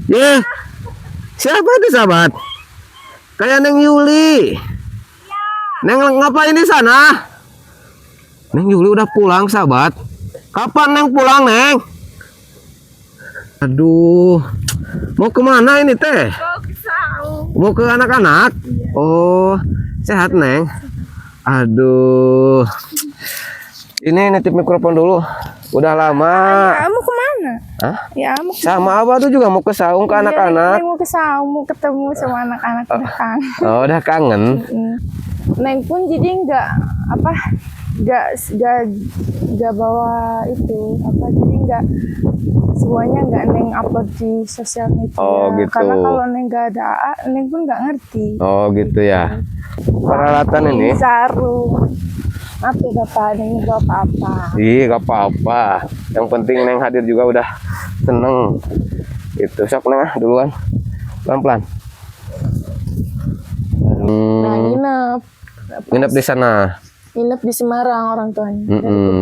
Ye, siapa itu sahabat? Kayak Neng Yuli. Neng ngapain di sana? Neng Yuli udah pulang sahabat. Kapan Neng pulang Neng? Aduh, mau kemana ini teh? Mau ke anak-anak? Oh, sehat Neng. Aduh, ini nitip mikrofon dulu. Udah lama. Kamu kemana? Hah? Ya, kamu Sama Abah tuh juga mau ke saung ke anak-anak. mau ke saung, mau ketemu sama anak-anak udah kangen. Oh, udah kangen. Neng pun jadi nggak bawa itu jadi semuanya nggak Neng upload di sosial media. Oh, gitu. Karena kalau Neng nggak ada AA, Neng pun nggak ngerti. Oh, gitu ya. Peralatan ini. Sarung. Apa bapak Neng bawa apa-apa? Ih, gak apa-apa. Yang penting Neng hadir juga udah seneng. Itu sok Neng duluan. Pelan-pelan. Nah, Nginep di sana. nginep di Semarang orang tuanya.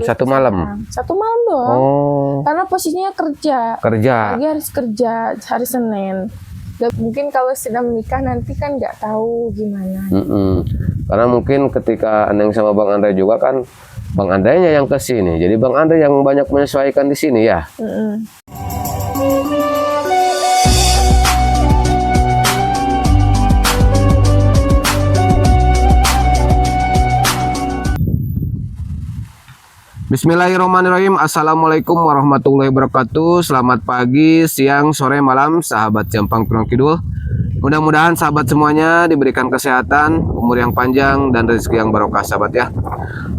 Satu malam. Satu malam doang. Oh, Karena posisinya kerja. kerja. Pagi harus kerja hari Senin. Dan mungkin kalau sudah menikah nanti kan nggak tahu gimana. Karena mungkin ketika Neng sama Bang Andre juga kan Bang Andre-nya yang ke sini. Jadi Bang Andre yang banyak menyesuaikan di sini ya. Bismillahirrahmanirrahim. Assalamualaikum warahmatullahi wabarakatuh. Selamat pagi, siang, sore, malam, sahabat Jampang Turun Kidul. Mudah-mudahan sahabat semuanya diberikan kesehatan, umur yang panjang, dan rezeki yang barokah sahabat ya.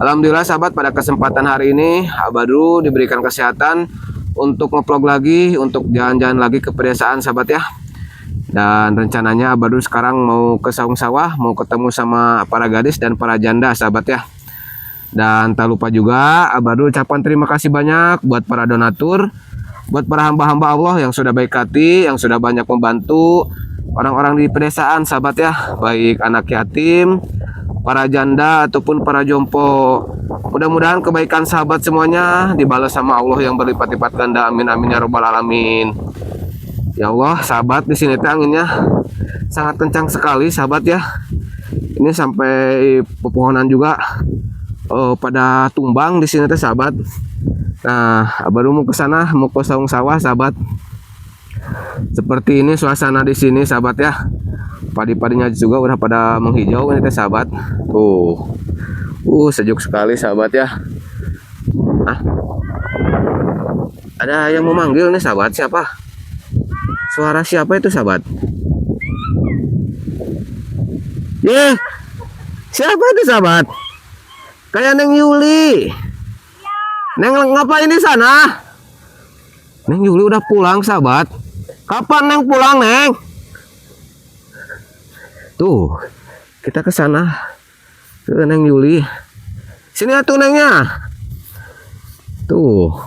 Alhamdulillah sahabat, pada kesempatan hari ini Abadu diberikan kesehatan untuk nge-vlog lagi, untuk jalan-jalan lagi ke pedesaan sahabat ya. Dan rencananya Abadu sekarang mau ke saung sawah, mau ketemu sama para gadis dan para janda sahabat ya. Dan tak lupa juga Abadu ucapan terima kasih banyak buat para donatur, buat para hamba-hamba Allah yang sudah baik hati, yang sudah banyak membantu orang-orang di pedesaan sahabat ya, baik anak yatim, para janda ataupun para jompo. Mudah-mudahan kebaikan sahabat semuanya dibalas sama Allah yang berlipat-lipat ganda. Amin amin ya robbal alamin. Ya Allah, sahabat di sini anginnya sangat kencang sekali sahabat ya. Ini sampai pepohonan juga pada tumbang di sini teh sahabat. Nah, baru mau ke sana, mau ke saung sawah sahabat. Seperti ini suasana di sini sahabat ya. Padi-padinya juga udah pada menghijau ini teh sahabat. Sejuk sekali sahabat ya. Ada yang mau manggil nih sahabat, siapa? Suara siapa itu sahabat? Ye, siapa itu sahabat? Kayak Neng Yuli. Neng ngapain di sana? Neng Yuli udah pulang sahabat. Kapan Neng pulang Neng? Tuh, kita ke sana ke Neng Yuli. Sini atuh Nengnya. Tuh.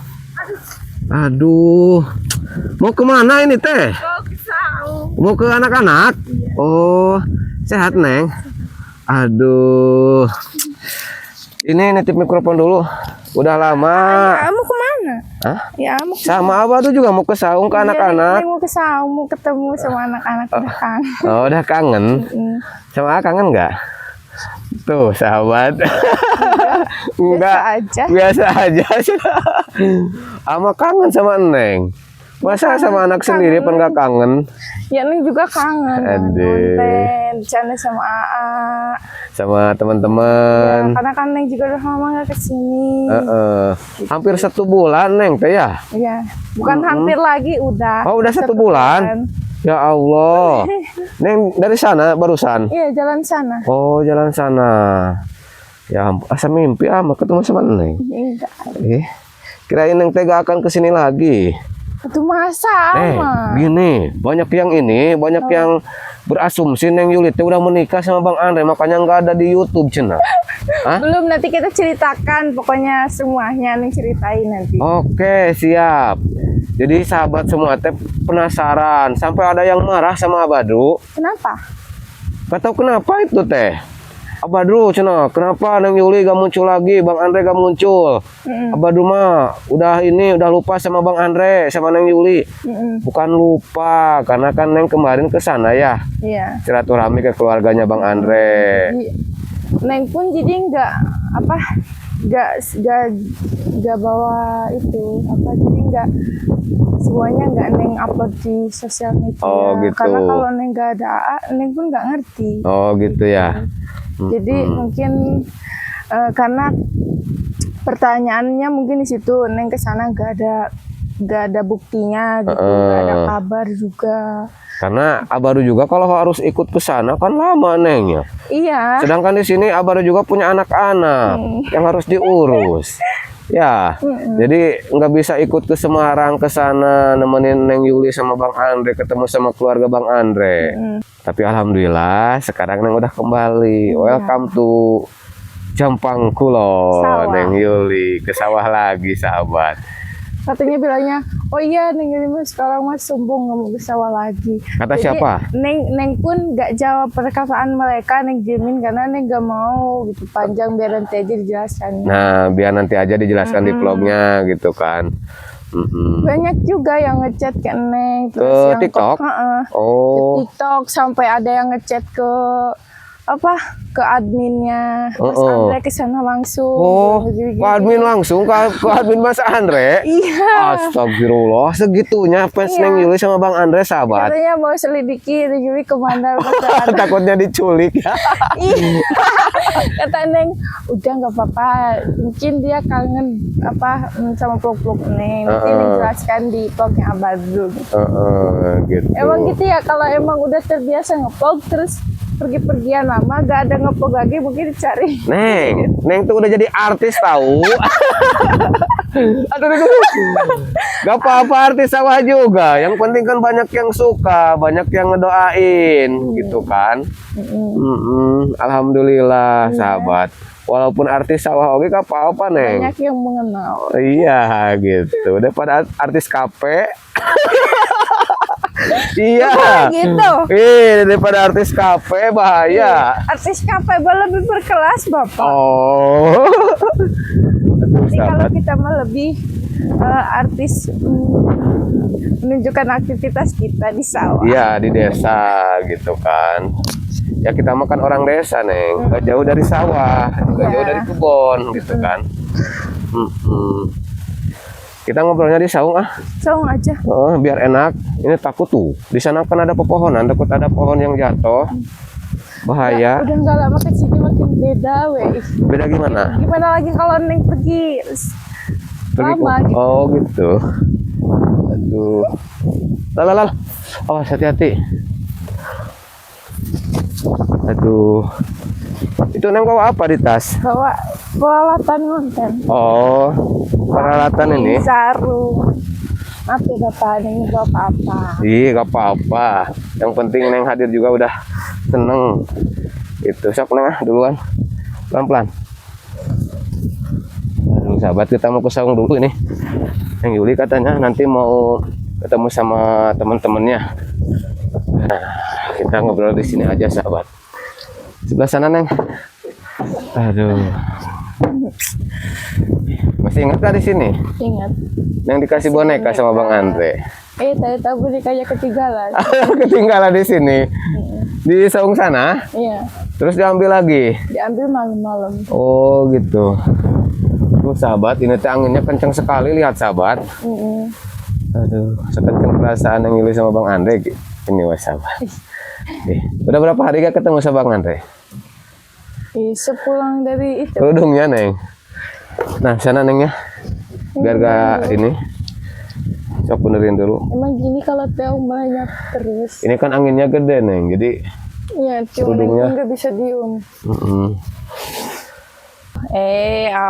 Aduh. Mau kemana ini teh? Mau ke anak-anak? Oh, sehat Neng. Aduh. Ini nitip mikrofon dulu. Udah lama. Kamu kemana? Hah? Ya, kamu Sama Abah tuh juga mau ke saung ke anak-anak. mau ke saung, mau ketemu sama anak-anak udah kangen. Oh, udah kangen. Sama kangen nggak? Tuh, sahabat. Enggak. Biasa aja. Ama kangen sama Neng. Masa sama anak sendiri pun nggak kangen? Ya, Neng juga kangen. Konten, bercanda sama AA. Sama teman-teman. Karena kan Neng juga udah lama nggak kesini. Hampir 1 bulan Neng teh ya? Iya, bukan hampir lagi, udah. Oh, udah 1 bulan. Ya Allah. Neng dari sana barusan? Iya, jalan sana. Oh, jalan sana. Ya ampun, asa mimpi mau ketemu sama Neng. Enggak. Kirain Neng teh gak akan kesini lagi. Itu masa gini, banyak yang berasumsi Neng Yuli teh udah menikah sama Bang Andre, makanya nggak ada di YouTube cenah. Belum, nanti kita ceritakan, pokoknya semuanya Neng ceritain nanti. Oke, siap. Jadi sahabat semua teh penasaran, sampai ada yang marah sama Abadu. Kenapa? Gak tahu kenapa itu teh. Abah dulu cenah, kenapa Neng Yuli gak muncul lagi, Bang Andre gak muncul? Abah dulu mah udah lupa sama Bang Andre, sama Neng Yuli. Bukan lupa, karena kan Neng kemarin ke sana ya. Iya. Silaturahmi ke keluarganya Bang Andre. Neng pun jadi nggak bawa itu apa, jadi nggak semuanya nggak Neng upload di sosial media. Oh, gitu. Karena kalau Neng nggak ada AA, Neng pun nggak ngerti. Oh gitu ya. Jadi mungkin karena pertanyaannya mungkin di situ, Neng kesana nggak ada buktinya gitu, nggak ada kabar juga. Karena Abaru juga kalau harus ikut ke sana kan lama Neng ya. Iya. Sedangkan di sini Abaru juga punya anak-anak yang harus diurus. Ya, jadi nggak bisa ikut ke Semarang ke sana nemenin Neng Yuli sama Bang Andre ketemu sama keluarga Bang Andre. Tapi alhamdulillah sekarang Neng udah kembali. Welcome to Jampang Kulon, Sawah. Neng Yuli ke sawah lagi sahabat. Katanya bilangnya, oh iya Neng Yuli mas sekarang mas sombong nggak mau ke sawah lagi. Kata Jadi, siapa? Neng pun nggak jawab perkataan mereka, Neng jamin karena Neng nggak mau gitu panjang, biar nanti aja dijelaskan. Nah, biar nanti aja dijelaskan di vlognya gitu kan. Banyak juga yang ngechat ke Neng Ke yang TikTok? ke Oh, TikTok, sampai ada yang ngechat ke ke adminnya Mas Andre kesana langsung. oh, Gitu-gitu. ke admin langsung, ke admin Mas Andre. Iya. Astagfirullah, segitunya fans Iya. Neng Yuli sama Bang Andre sahabat. Katanya mau selidiki Neng Yuli kemana. Kata Takutnya diculik. Iya. Kata Neng, udah nggak apa-apa. Mungkin dia kangen sama vlog-vlog Neng. Nanti Neng jelaskan di vlognya Abah dulu. Gitu. Emang gitu ya, kalau emang udah terbiasa ngevlog terus pergi-pergian lama gak ada ngevlog lagi, mungkin dicari. Neng tuh udah jadi artis tahu. Aduh. Gak apa-apa artis sawah juga. Yang penting kan banyak yang suka, banyak yang ngedoain, gitu kan. Alhamdulillah sahabat. Walaupun artis sawah oke gak apa-apa Neng. Banyak yang mengenal. Iya gitu. Daripada artis kafe. Iya. Gitu. Daripada artis kafe bahaya. Artis kafe lebih berkelas Bapak. Oh. Aduh, Jadi kalau sahabat. kita mah lebih artis menunjukkan aktivitas kita di sawah. Iya di desa gitu kan. Ya kita makan orang desa Neng, nggak jauh dari sawah, nggak jauh dari kebun gitu kan. Kita ngobrolnya di saung Saung aja. biar enak. Ini takut tuh, di sana kan ada pepohonan, takut ada pohon yang jatuh, bahaya. Udah nggak lama ke sini makin beda weh. Beda gimana? Gimana lagi kalau Neng pergi lama gitu. Oh gitu. Aduh. Lalalal. Oh hati-hati. Aduh. Itu Neng bawa apa di tas? Bawa peralatan konten. Oh, peralatan ini. Sarung. Apa Bapak Neng bawa apa-apa? Ih, gak apa-apa. Yang penting Neng hadir juga udah seneng. Itu sok Neng duluan. Pelan-pelan. Aduh, sahabat kita mau ke saung dulu ini. Neng Yuli katanya nanti mau ketemu sama teman-temannya. Nah, kita ngobrol di sini aja sahabat. Sebelah sana Neng. Aduh. Masih ingat gak di sini? Ingat. Yang dikasih boneka sama Bang Andre. Tahu bonekanya ketinggalan. Ketinggalan di sini. Di saung sana, Iya. terus diambil lagi. Diambil malam-malam. Oh gitu. Tuh sahabat, ini teh anginnya kencang sekali, lihat sahabat. Aduh, sekencang perasaan yang Yuli sama Bang Andre. Ini wah sahabat. Udah berapa hari gak ketemu sama Bang Andre? Sepulang dari itu. Kerudungnya Neng. Nah sana Neng ya. Biar gak ini. Sok benerin dulu. Emang gini kalau teong banyak terus. Ini kan anginnya gede Neng, jadi Iya, cuma kerudungnya. nggak bisa diem.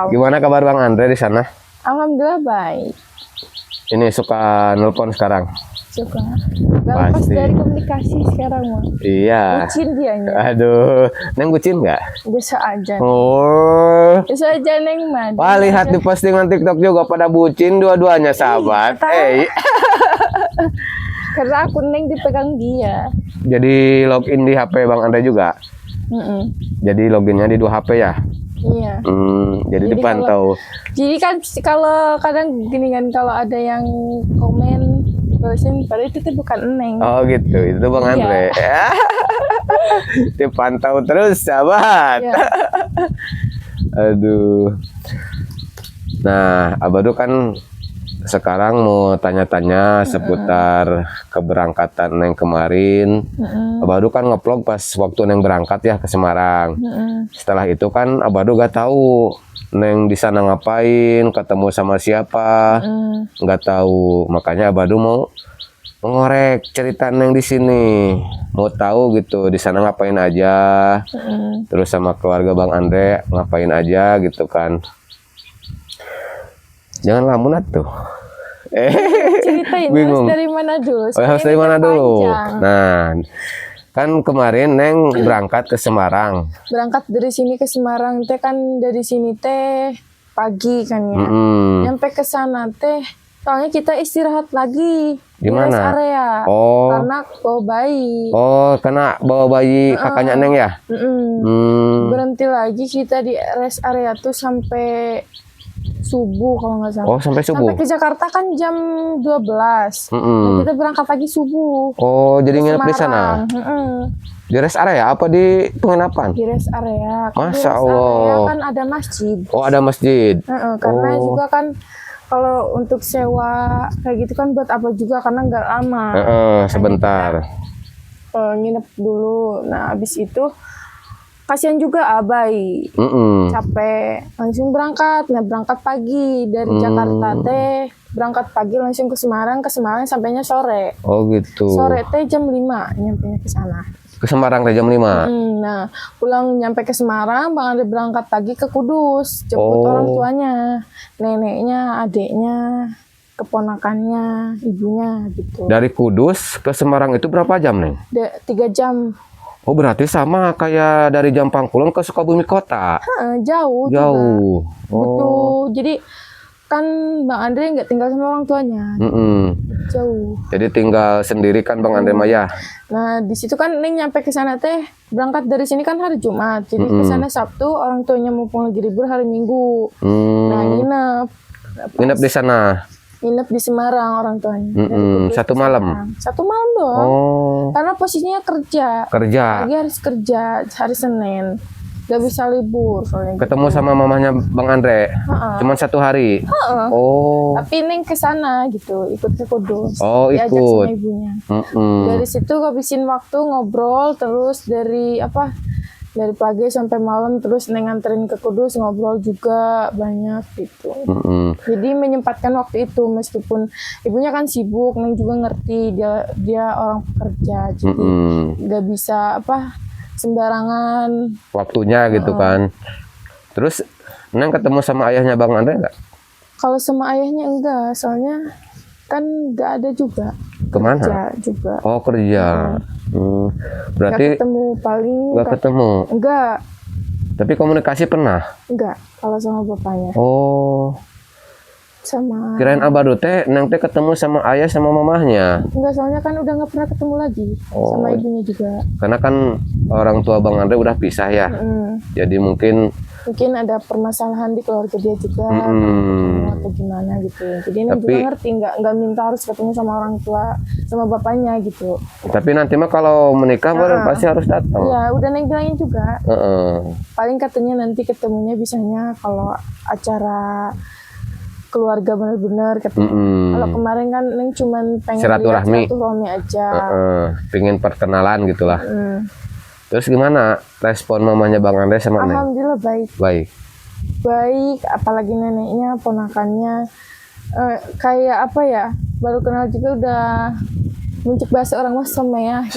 Gimana kabar Bang Andre di sana? Alhamdulillah baik. Ini suka nelpon sekarang? Suka. Gak lepas Pasti. dari komunikasi sekarang mah. Iya. Bucin dianya. Aduh, Neng bucin nggak? Bisa aja. Oh, Bisa aja Neng mah. wah lihat di postingan TikTok juga pada bucin dua-duanya sahabat. Tahu. Karena aku Neng dipegang dia. Jadi login di HP Bang Andre juga. Jadi loginnya di 2 HP ya? Iya. Jadi Jadi dipantau. Jadi kan kalau kadang gini kan, kalau ada yang komen balesin padahal itu tuh bukan Neng. Oh gitu, itu Bang Iya. Andre. Dipantau terus sahabat. Iya. Aduh. Nah, Abadu kan sekarang mau tanya-tanya seputar keberangkatan Neng kemarin. Abadu kan ngevlog pas waktu Neng berangkat ya ke Semarang. Setelah itu kan Abadu gak tahu Neng di sana ngapain, ketemu sama siapa, nggak tahu. Makanya Abadu mau ngorek cerita Neng di sini, mau tahu gitu di sana ngapain aja, terus sama keluarga Bang Andre ngapain aja gitu kan. Jangan lamun atuh. Ceritain Bingung. harus dari mana dulu? Oh, harus dari mana dulu? Panjang. Nah, kan kemarin Neng berangkat ke Semarang. Berangkat dari sini ke Semarang teh kan, dari sini teh pagi kan ya. Nyampe ke sana teh soalnya kita istirahat lagi Di rest mana? area. Oh. Karena bawa bayi. Oh, karena bawa bayi kakaknya Neng ya? Berhenti lagi kita di rest area tuh sampai subuh kalau nggak salah. Oh, sampai subuh. Sampai ke Jakarta kan jam 12. Nah, kita berangkat pagi subuh. Oh, jadi Ke nginep di sana? Semarang. Di rest area apa di penginapan? Di rest area. Kan di Masya rest area Allah. kan ada masjid. Oh, ada masjid. Karena Oh. juga kan kalau untuk sewa kayak gitu kan buat apa juga, karena nggak lama. Sebentar. Nginep dulu. Nah, habis itu kasihan juga Abai. Capek. Langsung berangkat. Nah, berangkat pagi dari Jakarta teh. Berangkat pagi langsung ke Semarang sampainya sore. Oh gitu. Sore teh jam 5 nyampenya ke sana. Ke Semarang teh jam 5. Nah, pulang nyampe ke Semarang, Bang Andre berangkat pagi ke Kudus, jemput orang tuanya, neneknya, adiknya, keponakannya, ibunya gitu. Dari Kudus ke Semarang itu berapa jam, Neng? 3 jam. Oh, berarti sama kayak dari Jampangkulon ke Sukabumi kota. Jauh. Jauh. Juga. Butuh. Jadi kan Bang Andre nggak tinggal sama orang tuanya. Jauh. Jadi tinggal sendiri kan Bang Andre Maya. Nah, di situ kan Neng nyampe ke sana teh, berangkat dari sini kan hari Jumat. Jadi ke sana Sabtu, orang tuanya mumpung lagi libur hari Minggu. Nah, Nginep di sana. Nginep di Semarang orang tuanya. Satu malam. Satu malam doang. Oh. Karena posisinya kerja. Kerja. Lagi harus kerja hari Senin. Gak bisa libur soalnya. Ketemu sama mamahnya Bang Andre. Cuman 1 hari. Oh. Tapi Neng ke sana gitu, ikut ke Kudus. Oh, Diajak ikut. sama ibunya. Dari situ ngabisin waktu ngobrol terus dari pagi sampai malam, terus Neng nganterin ke Kudus, ngobrol juga banyak gitu. Jadi menyempatkan waktu itu meskipun ibunya kan sibuk, Neng juga ngerti dia orang pekerja, jadi nggak bisa sembarangan waktunya gitu kan. Terus Neng ketemu sama ayahnya Bang Andre nggak? Kalau sama ayahnya enggak, soalnya kan nggak ada juga. Kemana? Kerja juga. Oh, kerja. Berarti Nggak ketemu paling. nggak ketemu. Enggak. Tapi komunikasi pernah? Enggak, kalau sama bapaknya. Oh. Sama. Kirain Abadu teh Neng teh ketemu sama ayah sama mamahnya. Enggak, soalnya kan udah nggak pernah ketemu lagi. Sama ibunya juga. Karena kan orang tua Bang Andre udah pisah ya. Jadi mungkin ada permasalahan di keluarga dia juga, atau gimana gitu. Jadi ini juga ngerti, nggak minta harus ketemu sama orang tua, sama bapaknya gitu. Tapi nanti mah kalau menikah baru pasti harus datang. Ya udah Neng bilangin juga. Paling katanya nanti ketemunya bisanya kalau acara keluarga benar-benar katanya. Kalau kemarin kan Neng cuman pengen silaturahmi aja. Pengen perkenalan gitulah. Terus gimana respon mamanya Bang Andre sama Neng? Alhamdulillah baik. Baik, apalagi neneknya, ponakannya kayak apa ya? Baru kenal juga udah mencek bahasa orang Mas sama ya.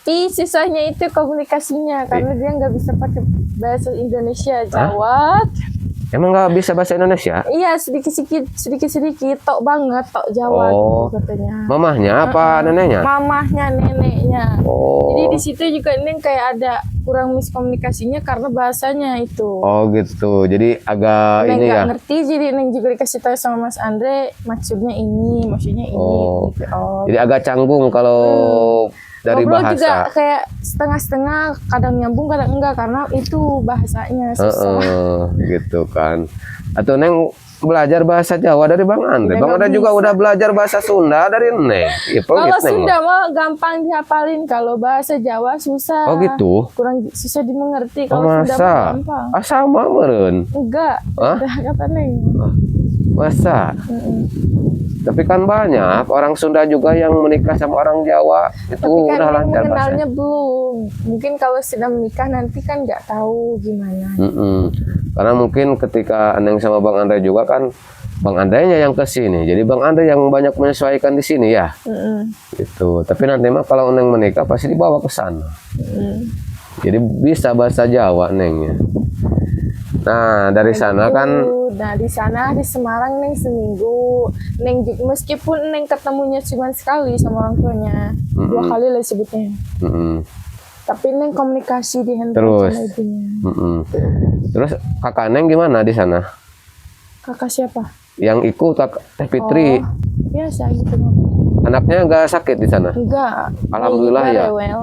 Tapi sisanya itu komunikasinya karena dia nggak bisa pakai bahasa Indonesia, Jawa. Emang nggak bisa bahasa Indonesia? Iya, sedikit, tok banget, tok Jawa gitu katanya. Mamahnya apa neneknya? Mamahnya, neneknya. Oh. Jadi di situ juga ini kayak ada kurang miskomunikasinya karena bahasanya itu. Oh gitu, jadi agak Neng ini ya. nggak ngerti, jadi Neng juga dikasih tahu sama Mas Andre maksudnya ini. Jadi agak canggung kalau dari Ngobrol juga bahasa. kayak setengah-setengah, kadang nyambung kadang enggak karena itu bahasanya susah. Gitu kan. Atau Neng belajar bahasa Jawa dari Bang Andre. Ya, Bang nggak Andre juga bisa. udah belajar bahasa Sunda dari Neng. Ya, Kalau pelit, Neng. Sunda mah gampang dihafalin, kalau bahasa Jawa susah. Oh gitu. Kurang susah dimengerti. Oh, Kalau Sunda mah masa? gampang. Ah, sama meren. Enggak. Hah? Udah kata Neng. Masa? Tapi kan banyak orang Sunda juga yang menikah sama orang Jawa. Itu Tapi kan udah Neng lancar mengenalnya bahasa. belum. Mungkin kalau sudah menikah nanti kan nggak tahu gimana. Karena mungkin ketika Neng sama Bang Andre juga kan Bang Andre-nya yang ke sini. Jadi Bang Andre yang banyak menyesuaikan di sini ya. Gitu. Tapi nanti mah kalau Neng menikah pasti dibawa ke sana. Jadi bisa bahasa Jawa Nengnya. Nah, dari sana kan Nah di sana di Semarang Neng seminggu. Neng meskipun Neng ketemunya cuma sekali sama orang tuanya, 2 kali lah sebutnya. Tapi Neng komunikasi di handphone Terus? sama ibunya. Terus kakak Neng gimana di sana? Kakak siapa? Yang ikut Teh Fitri. Biasa gitu. Anaknya nggak sakit di sana? Enggak. Alhamdulillah Enggak ya. rewel.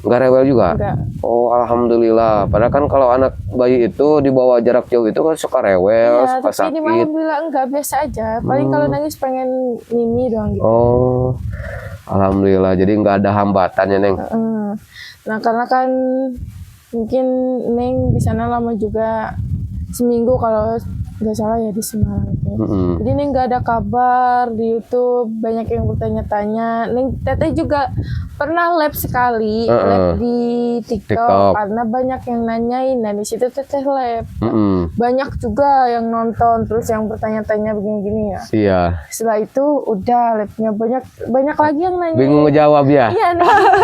Nggak rewel juga? Enggak. Oh, alhamdulillah. Padahal kan kalau anak bayi itu dibawa jarak jauh itu kan suka rewel, Iya, suka tapi ini sakit. alhamdulillah enggak, biasa aja. Paling kalau nangis pengen mimi doang gitu. Oh, alhamdulillah. Jadi nggak ada hambatannya, Neng. Nah karena kan mungkin Neng di sana lama juga, seminggu kalau nggak salah ya di Semarang itu. Jadi Neng nggak ada kabar di YouTube, banyak yang bertanya-tanya. Neng Teteh juga pernah live sekali, live di TikTok, karena banyak yang nanyain. Nah di situ Teteh live. Banyak juga yang nonton, terus yang bertanya-tanya begini-gini ya. Iya. Setelah itu udah live-nya banyak lagi yang nanya. Bingung ngejawab ya? Iya,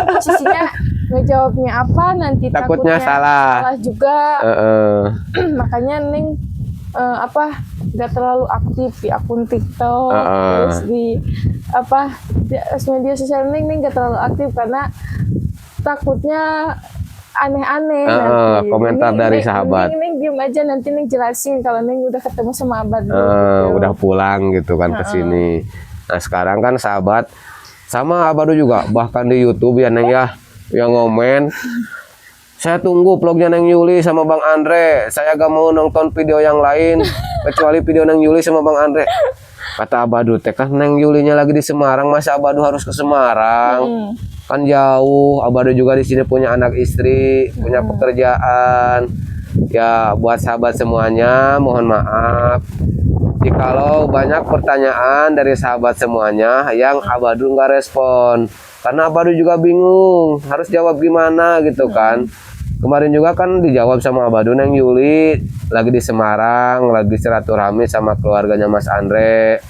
posisinya ngejawabnya apa nanti Takutnya salah juga. Makanya Neng nggak terlalu aktif di akun TikTok, terus di media sosial Neng nggak terlalu aktif karena takutnya aneh-aneh nanti. Komentar dari sahabat. Neng diem aja, nanti Neng jelasin kalau Neng udah ketemu sama Abad gitu. Udah pulang gitu kan ke sini. Nah sekarang kan sahabat sama Abadu juga, bahkan di YouTube ya Neng ya, yang ngomen, saya tunggu vlognya Neng Yuli sama Bang Andre, saya gak mau nonton video yang lain kecuali video Neng Yuli sama Bang Andre. Kata Abadu teh, kan Neng Yulinya lagi di Semarang, masa Abadu harus ke Semarang? Kan jauh. Abadu juga di sini punya anak istri, punya pekerjaan. Ya buat sahabat semuanya mohon maaf jikalau banyak pertanyaan dari sahabat semuanya yang Abadu nggak respon, karena Abadu juga bingung harus jawab gimana gitu kan. Kemarin juga kan dijawab sama Abadu, Neng Yuli lagi di Semarang, lagi silaturahmi sama keluarganya Mas Andre.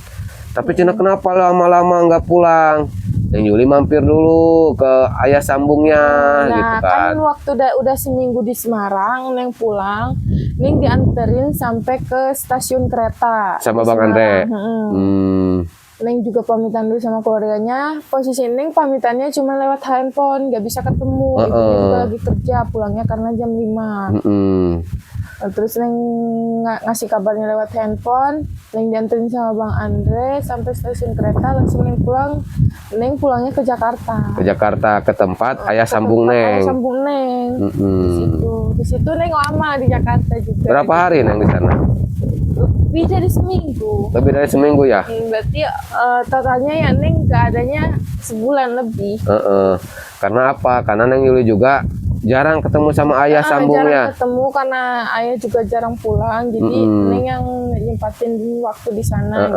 Tapi Cina kenapa lama-lama nggak pulang? Neng Yuli mampir dulu ke ayah sambungnya gitu kan. Kan waktu udah seminggu di Semarang, Neng pulang, Neng dianterin sampai ke stasiun kereta Sama di Bang Andre. Neng juga pamitan dulu sama keluarganya. Posisi Neng pamitannya cuma lewat handphone, nggak bisa ketemu. Ibunya juga lagi kerja, pulangnya karena jam 5. Terus Neng ngasih kabarnya lewat handphone. Neng dianterin sama Bang Andre sampai stasiun kereta, langsung Neng pulang. Neng pulangnya ke Jakarta. Ke Jakarta, ke tempat ayah sambung Neng. Ayah sambung Neng. Di situ Neng lama di Jakarta juga. Berapa hari Neng di sana? Lebih dari seminggu. Lebih dari seminggu ya? Berarti totalnya ya Neng gak adanya sebulan lebih. Karena apa? Karena Neng Yuli juga jarang ketemu sama ayah sambungnya. Jarang ketemu karena ayah juga jarang pulang. Jadi Neng yang nyempatin waktu di sana.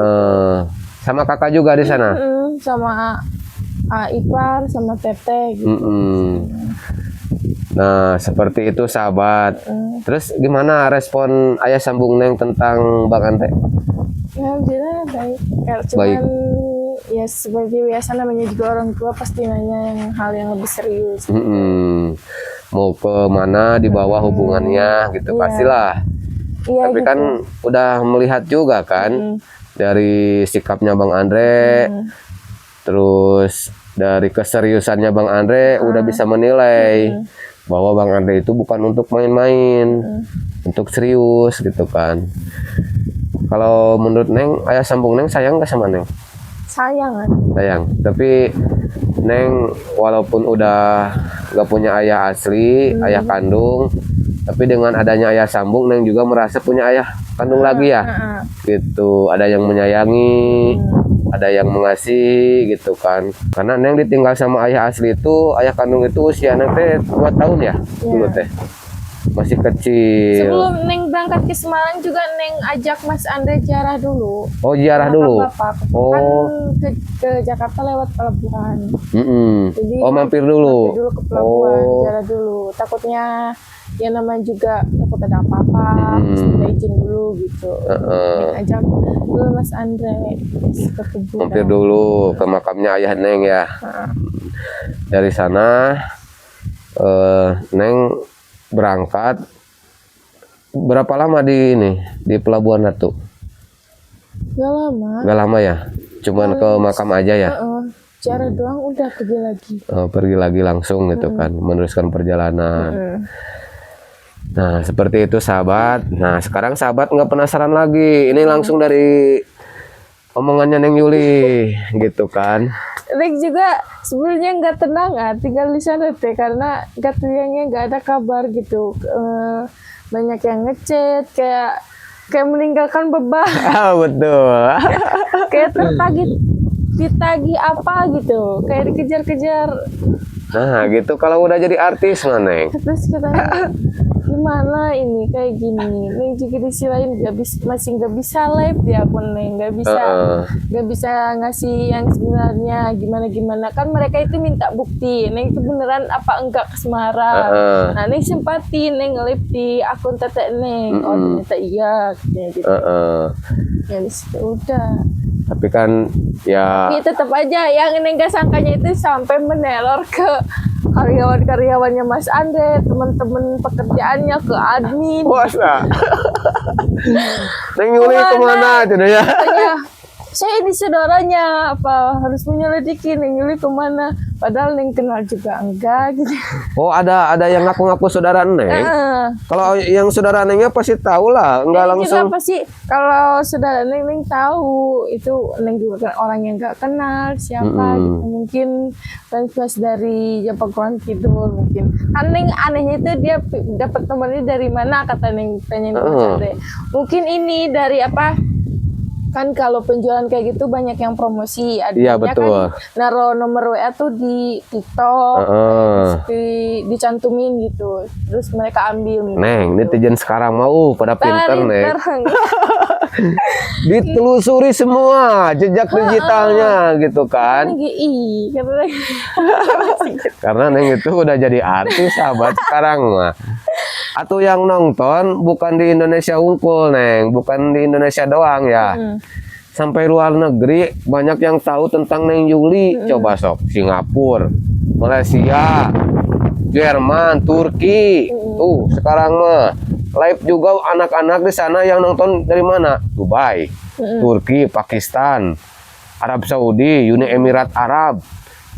Sama kakak juga di sana? Sama Ipar, sama Teteh gitu. Nah seperti itu sahabat. Terus gimana respon ayah sambung Neng tentang Bang Andre? Ya alhamdulillah baik. Cuman ya seperti biasa namanya juga orang tua pasti nanya yang hal yang lebih serius. Mau ke mana dibawa hubungannya gitu pastilah. Iya, Tapi gitu. kan udah melihat juga kan dari sikapnya Bang Andre, terus dari keseriusannya Bang Andre udah bisa menilai bahwa Bang Andre itu bukan untuk main-main, untuk serius gitu kan. Kalau menurut Neng, ayah sambung Neng sayang nggak sama Neng? Sayangan. sayang. Tapi Neng walaupun udah gak punya ayah asli, ayah kandung, tapi dengan adanya ayah sambung, Neng juga merasa punya ayah kandung lagi ya. Gitu, ada yang menyayangi, ada yang mengasihi gitu kan. Karena Neng ditinggal sama ayah asli itu, ayah kandung itu usia Neng teh 2 tahun ya, dulu teh. Masih kecil. Sebelum Neng berangkat ke Semarang juga Neng ajak Mas Andre ziarah dulu. Oh, ziarah dulu. Bapak. Oh. Kan ke Jakarta lewat pelabuhan. Jadi Oh, mampir dulu. Mampir dulu ke pelabuhan, ziarah dulu. Takutnya ya namanya juga takut ada apa-apa, terus minta izin dulu gitu. Neng ajak dulu Mas Andre ke kuburan. Mampir dulu ke makamnya ayah Neng ya. Dari sana Neng berangkat. Berapa lama di Pelabuhan Ratu? Gak lama. Gak lama ya? Cuman ke makam aja ya? Ziarah doang udah pergi lagi. Pergi lagi langsung gitu kan, meneruskan perjalanan. Nah, seperti itu sahabat. Nah, sekarang sahabat nggak penasaran lagi. Ini langsung dari omongannya Neng Yuli gitu kan. Neng juga sebenarnya nggak tenang tinggal di sana teh karena katanya nggak ada kabar gitu. Banyak yang ngechat kayak meninggalkan beban. Betul. Kayak ditagi apa gitu, kayak dikejar-kejar. Nah, gitu kalau udah jadi artis mah Neng. Terus katanya gimana ini kayak gini. Neng juga disilain masih nggak bisa live di akun Neng, nggak bisa ngasih yang sebenarnya gimana kan mereka itu minta bukti Neng itu beneran apa enggak ke Semarang. Nah, Neng sempatin Neng nge-live di akun Tete Neng. Oh, ternyata iya katanya gitu. Ya di situ udah. Tapi kan ya Tapi tetap aja yang Neng gak sangkanya itu sampai meneror ke karyawan-karyawannya Mas Andre, teman-teman pekerjaannya, ke admin. puasa. Neng Yuli kemana aja ya? Katanya, saya ini saudaranya, apa harus menyelidiki Neng Yuli kemana? Padahal Neng kenal juga enggak gitu. Oh, ada yang ngaku-ngaku saudara Neng. Kalau yang saudara Nengnya pasti tahu lah, enggak Neng langsung. juga pasti kalau saudara Neng tahu itu Neng juga kan orang yang nggak kenal siapa gitu. Mungkin fans dari Jampang Kulon Kidul mungkin. Kan Neng anehnya itu dia dapat temannya dari mana kata Neng tanya Mas Andre. Mungkin ini dari apa? Kan kalau penjualan kayak gitu banyak yang promosi, Iya, betul. Kan naruh nomor WA tuh di TikTok, terus dicantumin gitu, terus mereka ambil. Neng, netizen sekarang mau pada pinter Neng. Ditelusuri semua jejak digitalnya gitu kan. Karena Neng itu udah jadi artis sahabat sekarang mah. Atau yang nonton bukan di Indonesia unggul Neng, bukan di Indonesia doang ya. Sampai luar negeri banyak yang tahu tentang Neng Yuli. Coba sok, Singapura, Malaysia, Jerman, Turki. Tuh, sekarang mah live juga anak-anak di sana yang nonton dari mana? Dubai, Turki, Pakistan, Arab Saudi, Uni Emirat Arab.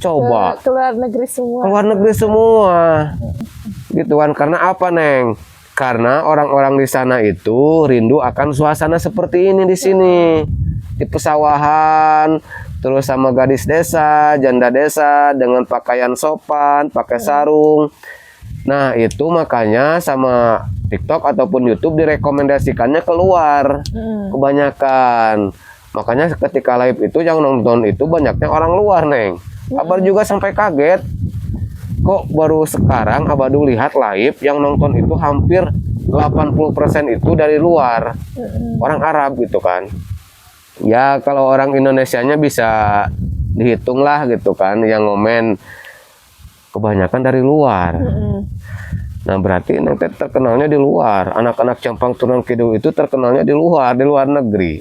Coba. Keluar negeri semua. Keluar negeri semua. Gitu kan, karena apa Neng? Karena orang-orang di sana itu rindu akan suasana seperti ini di sini, di pesawahan, terus sama gadis desa, janda desa dengan pakaian sopan, pakai sarung. Nah, itu makanya sama TikTok ataupun YouTube direkomendasikannya keluar kebanyakan. Makanya ketika live itu yang nonton itu banyaknya orang luar Neng. Abah juga sampai kaget. Kok baru sekarang Abah dulu lihat live yang nonton itu hampir 80% itu dari luar, orang Arab gitu kan. Ya kalau orang Indonesianya bisa dihitung lah gitu kan, yang ngomen kebanyakan dari luar. Nah berarti nanti terkenalnya di luar. Anak-anak Jampang Turun Kidul itu terkenalnya di luar negeri.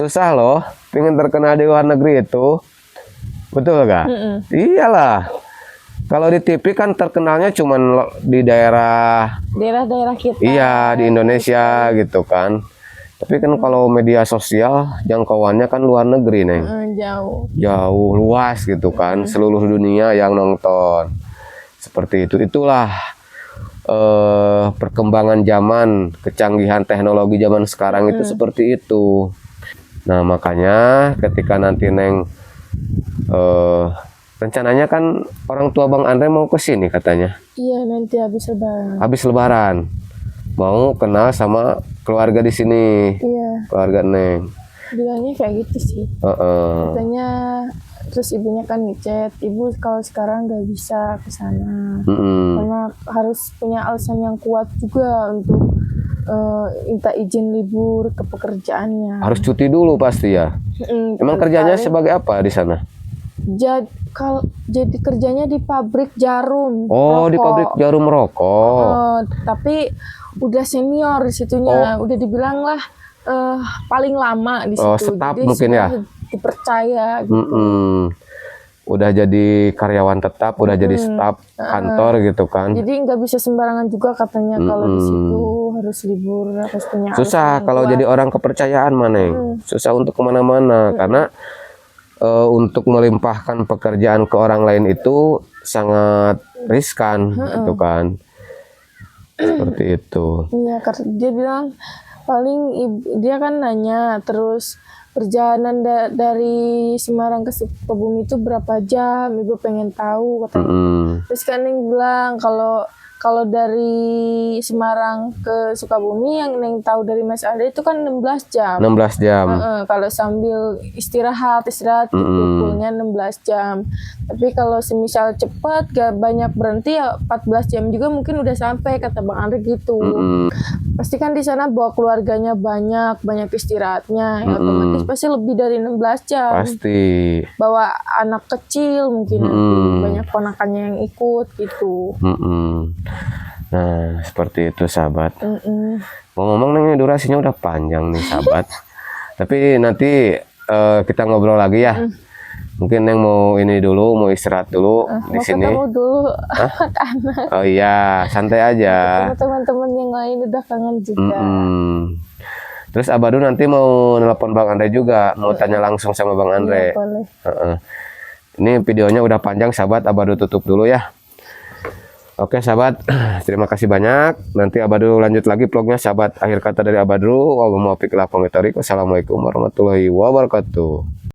Susah loh, pengen terkenal di luar negeri itu, betul gak? Iyalah. Kalau di TV kan terkenalnya cuman di daerah-daerah kita. Iya, di Indonesia gitu kan. Tapi kan kalau media sosial jangkauannya kan luar negeri, Neng. Jauh luas gitu kan, seluruh dunia yang nonton. Seperti itu. Itulah perkembangan zaman, kecanggihan teknologi zaman sekarang itu seperti itu. Nah makanya ketika nanti Neng rencananya kan orang tua Bang Andre mau ke sini katanya. Iya, nanti habis lebaran. Habis Lebaran mau kenal sama keluarga di sini, Iya, keluarga Neng. bilangnya kayak gitu sih. Katanya terus ibunya kan ngechat, ibu kalau sekarang nggak bisa ke sana karena harus punya alasan yang kuat juga untuk minta izin libur ke pekerjaannya. Harus cuti dulu pasti ya. Emang kerjanya sebagai apa di sana? Jadi kerjanya di pabrik jarum. Oh, di rokok. pabrik jarum rokok. Tapi udah senior di situnya, udah dibilang lah paling lama di situ. Oh, staf jadi mungkin ya. Dipercaya gitu. Udah jadi karyawan tetap, udah jadi staf kantor gitu kan. Jadi nggak bisa sembarangan juga katanya kalau di situ harus libur, harus punya susah alasan kalau yang jadi kuat. orang kepercayaan Maneng. Susah untuk kemana-mana karena untuk melimpahkan pekerjaan ke orang lain itu sangat riskan gitu kan. Seperti itu. Iya, karena dia bilang paling dia kan nanya terus perjalanan dari Semarang ke Sukabumi itu berapa jam, ibu pengen tahu katanya. Terus kan Neng bilang kalau dari Semarang ke Sukabumi yang Neng tahu dari Mas Andre itu kan 16 jam. 16 jam. Kalau sambil istirahat gitu, pulnya 16 jam. Tapi kalau semisal cepat gak banyak berhenti ya 14 jam juga mungkin udah sampai kata Bang Andre gitu. Pasti kan di sana bawa keluarganya banyak istirahatnya, ya otomatis pasti lebih dari 16 jam. Pasti. Bawa anak kecil mungkin nanti banyak ponakannya yang ikut gitu. Nah, seperti itu sahabat. Ngomong-ngomong nih durasinya udah panjang nih sahabat. Tapi nanti kita ngobrol lagi ya. Mungkin yang mau ini dulu, mau istirahat dulu di sini. Mau ketemu dulu anak. Oh iya, santai aja. Teman-teman yang lain udah kangen juga. Terus Abadu nanti mau nelpon Bang Andre juga, mau tanya langsung sama Bang Andre. Iya, boleh. Ini videonya udah panjang sahabat, Abadu tutup dulu ya. Oke sahabat, terima kasih banyak. Nanti Abadu lanjut lagi vlognya sahabat. Akhir kata dari Abadu, wassalamualaikum warahmatullahi wabarakatuh.